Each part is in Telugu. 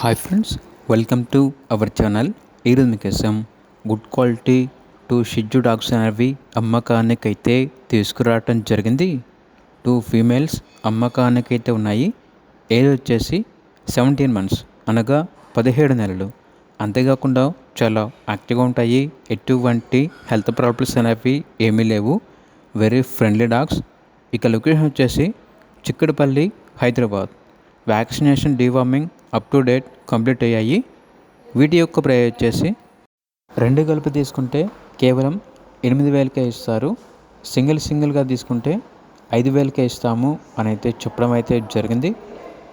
Hi friends, welcome to our channel. ఈరోజు మీకోసం గుడ్ క్వాలిటీ షిట్జు డాగ్స్ అనేవి అమ్మకానికైతే తీసుకురావటం జరిగింది. 2 ఫీమేల్స్ అమ్మకానికైతే ఉన్నాయి. ఏజ్ వచ్చేసి 17 మంత్స్ అనగా 17 నెలలు. అంతేకాకుండా చాలా యాక్టివ్గా ఉంటాయి. ఎటువంటి హెల్త్ ప్రాబ్లమ్స్ అనేవి ఏమీ లేవు. Very friendly dogs. ఇక లొకేషన్ వచ్చేసి Chikkadpally, Hyderabad. Vaccination, deworming up to date complete అయ్యాయి. వీటి యొక్క ప్రైస్ వచ్చేసి 2 కలిపి తీసుకుంటే కేవలం 8,000కే ఇస్తారు. సింగిల్గా తీసుకుంటే 5,000కే ఇస్తాము అని అయితే చెప్పడం అయితే జరిగింది.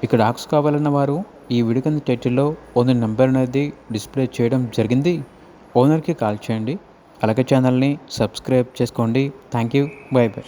ఇక డాగ్స్ కావాలన్న వారు ఈ వీడియో కింద టైటిల్లో ఓనర్ నెంబర్ అనేది డిస్ప్లే చేయడం జరిగింది. ఓనర్కి కాల్ చేయండి. అలాగే ఛానల్ని సబ్స్క్రైబ్ చేసుకోండి. Thank you. By by.